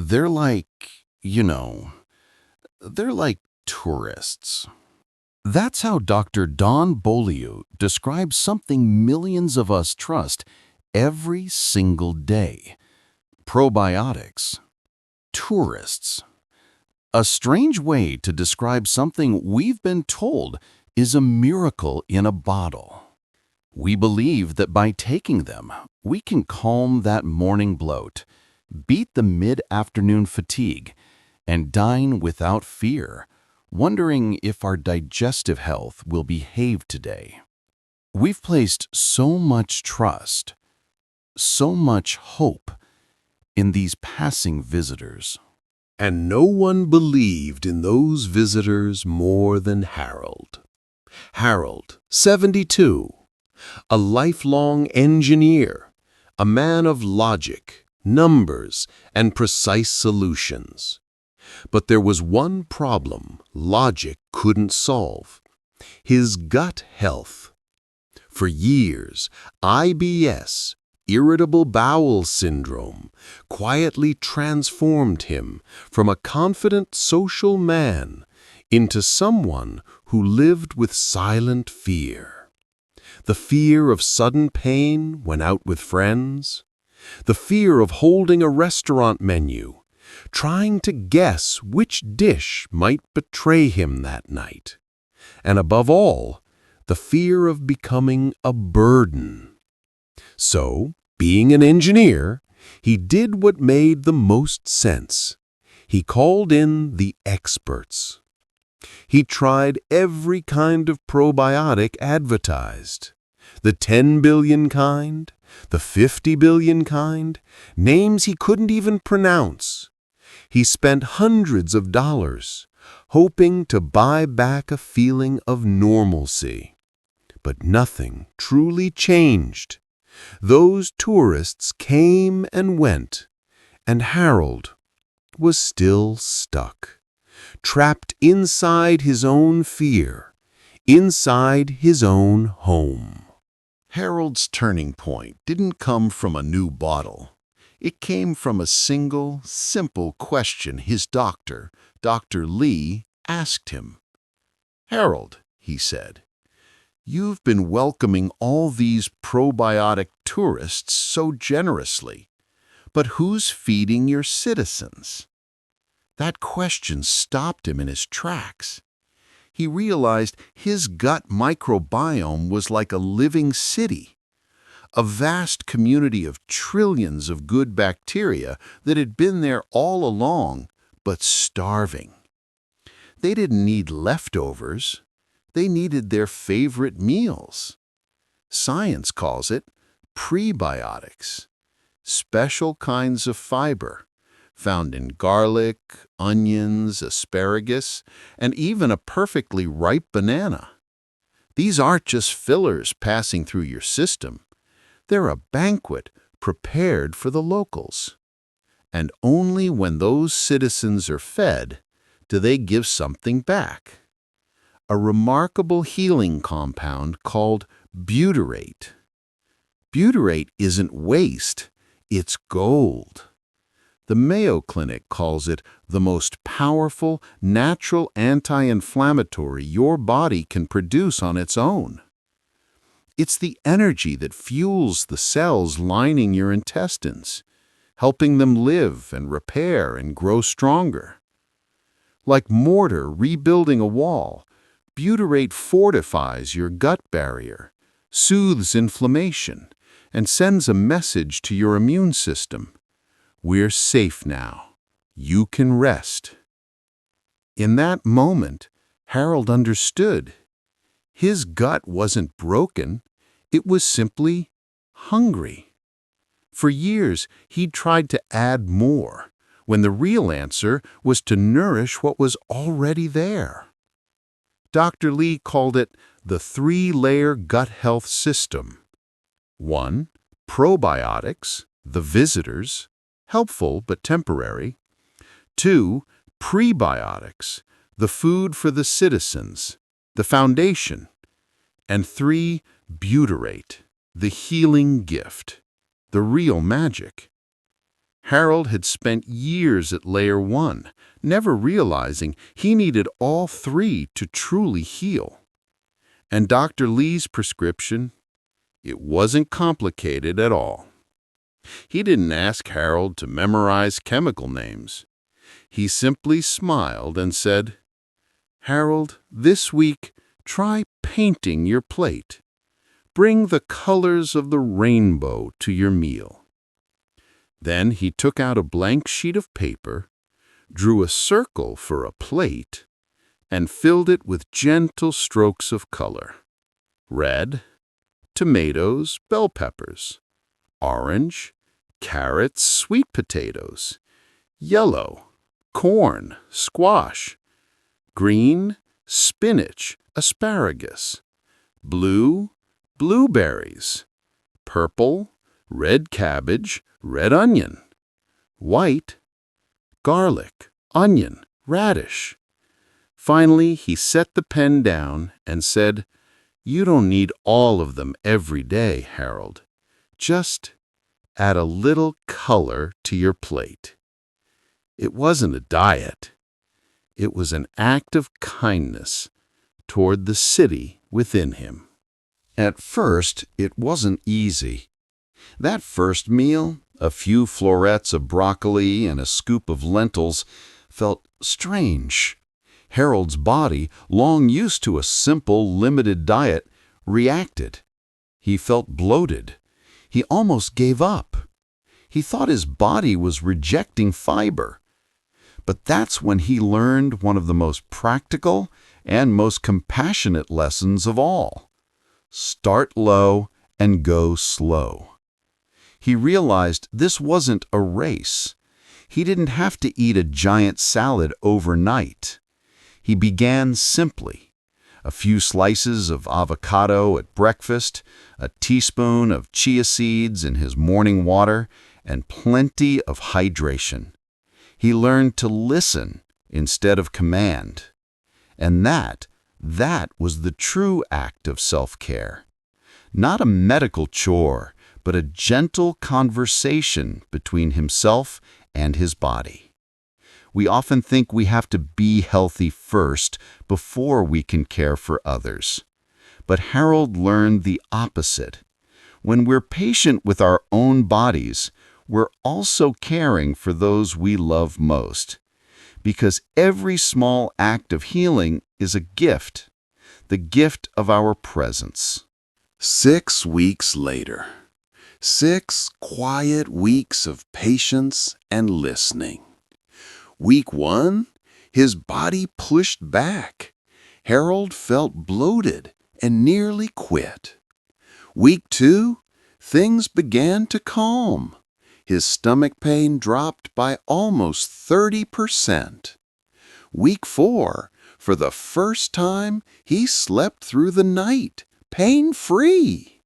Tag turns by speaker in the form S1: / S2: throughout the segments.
S1: They're like, you know, they're like tourists. That's how Dr. Don Beaulieu describes something millions of us trust every single day. Probiotics. Tourists. A strange way to describe something we've been told is a miracle in a bottle. We believe that by taking them, we can calm that morning bloat, beat the mid-afternoon fatigue, and dine without fear, wondering if our digestive health will behave today. We've placed so much trust, so much hope in these passing visitors.
S2: And no one believed in those visitors more than Harold. Harold, 72, a lifelong engineer, a man of logic, numbers, and precise solutions. But there was one problem logic couldn't solve: his gut health. For years, IBS, irritable bowel syndrome, quietly transformed him from a confident social man into someone who lived with silent fear. The fear of sudden pain when out with friends, the fear of holding a restaurant menu, trying to guess which dish might betray him that night, and above all, the fear of becoming a burden. So, being an engineer, he did what made the most sense. He called in the experts. He tried every kind of probiotic advertised. The 10 billion kind, the 50 billion kind, names he couldn't even pronounce. He spent hundreds of dollars, hoping to buy back a feeling of normalcy. But nothing truly changed. Those tourists came and went, and Harold was still stuck, trapped inside his own fear, inside his own home.
S1: Harold's turning point didn't come from a new bottle. It came from a single, simple question his doctor, Dr. Lee, asked him. "Harold," he said, "you've been welcoming all these probiotic tourists so generously, but who's feeding your citizens?" That question stopped him in his tracks. He realized his gut microbiome was like a living city, a vast community of trillions of good bacteria that had been there all along, but starving. They didn't need leftovers. They needed their favorite meals. Science calls it prebiotics, special kinds of fiber found in garlic, onions, asparagus, and even a perfectly ripe banana. These aren't just fillers passing through your system. They're a banquet prepared for the locals. And only when those citizens are fed do they give something back. A remarkable healing compound called butyrate. Butyrate isn't waste, it's gold. The Mayo Clinic calls it the most powerful natural anti-inflammatory your body can produce on its own. It's the energy that fuels the cells lining your intestines, helping them live and repair and grow stronger. Like mortar rebuilding a wall, butyrate fortifies your gut barrier, soothes inflammation, and sends a message to your immune system. We're safe now. You can rest. In that moment, Harold understood. His gut wasn't broken. It was simply hungry. For years, he'd tried to add more, when the real answer was to nourish what was already there. Dr. Lee called it the three-layer gut health system. 1. Probiotics, the visitors, helpful but temporary. 2. Prebiotics, the food for the citizens, the foundation. And 3. Butyrate, the healing gift, the real magic. Harold had spent years at layer 1, never realizing he needed all 3 to truly heal. And Dr. Lee's prescription? It wasn't complicated at all. He didn't ask Harold to memorize chemical names. He simply smiled and said, "Harold, this week, try painting your plate. Bring the colors of the rainbow to your meal." Then he took out a blank sheet of paper, drew a circle for a plate, and filled it with gentle strokes of color. Red, tomatoes, bell peppers. Orange, carrots, sweet potatoes. Yellow, corn, squash. Green, spinach, asparagus. Blue, blueberries. Purple, red cabbage, red onion. White, garlic, onion, radish. Finally, he set the pen down and said, "You don't need all of them every day, Harold. Just add a little color to your plate." It wasn't a diet. It was an act of kindness toward the city within him. At first, it wasn't easy. That first meal, a few florets of broccoli and a scoop of lentils, felt strange. Harold's body, long used to a simple, limited diet, reacted. He felt bloated. He almost gave up. He thought his body was rejecting fiber. But that's when he learned one of the most practical and most compassionate lessons of all. Start low and go slow. He realized this wasn't a race. He didn't have to eat a giant salad overnight. He began simply. A few slices of avocado at breakfast, a teaspoon of chia seeds in his morning water, and plenty of hydration. He learned to listen instead of command. And that was the true act of self-care. Not a medical chore, but a gentle conversation between himself and his body. We often think we have to be healthy first before we can care for others. But Harold learned the opposite. When we're patient with our own bodies, we're also caring for those we love most. Because every small act of healing is a gift, the gift of our presence. 6 weeks later. 6 quiet weeks of patience and listening. Week 1, his body pushed back. Harold felt bloated and nearly quit. Week 2, things began to calm. His stomach pain dropped by almost 30%. Week 4, for the first time, he slept through the night, pain-free.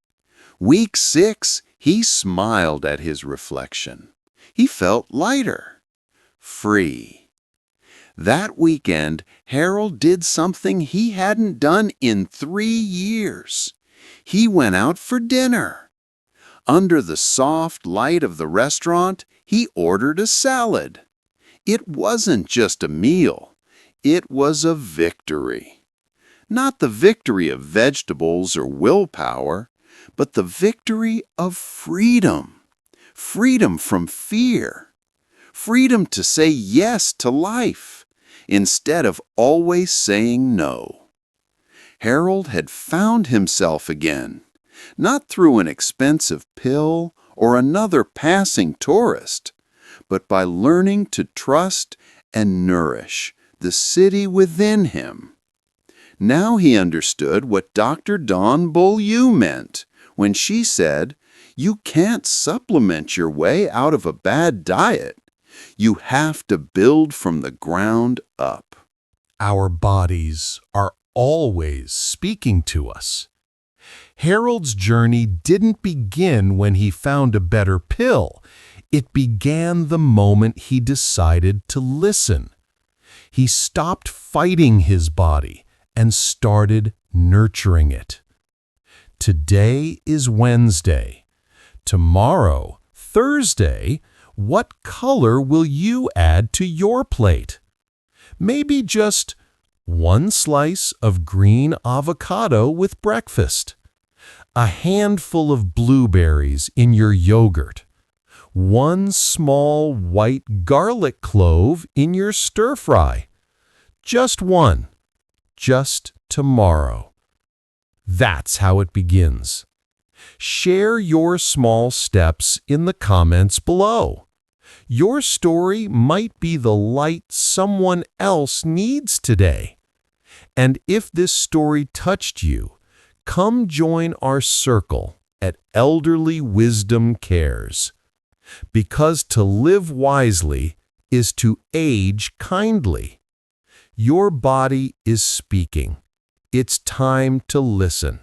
S1: Week 6, he smiled at his reflection. He felt lighter, free. That weekend, Harold did something he hadn't done in 3 years. He went out for dinner. Under the soft light of the restaurant, he ordered a salad. It wasn't just a meal. It was a victory. Not the victory of vegetables or willpower, but the victory of freedom. Freedom from fear. Freedom to say yes to life, instead of always saying no. Harold had found himself again, not through an expensive pill or another passing tourist, but by learning to trust and nourish the city within him. Now he understood what Dr. Dawn Beaulieu meant when she said, "You can't supplement your way out of a bad diet. You have to build from the ground up."
S2: Our bodies are always speaking to us. Harold's journey didn't begin when he found a better pill. It began the moment he decided to listen. He stopped fighting his body and started nurturing it. Today is Wednesday. Tomorrow, Thursday, What color will you add to your plate? Maybe just one slice of green avocado with breakfast, a handful of blueberries in your yogurt, one small white garlic clove in your stir-fry. Just one, just tomorrow. That's how it begins. Share your small steps in the comments below. Your story might be the light someone else needs today. And if this story touched you, come join our circle at Elderly Wisdom Cares. Because to live wisely is to age kindly. Your body is speaking. It's time to listen.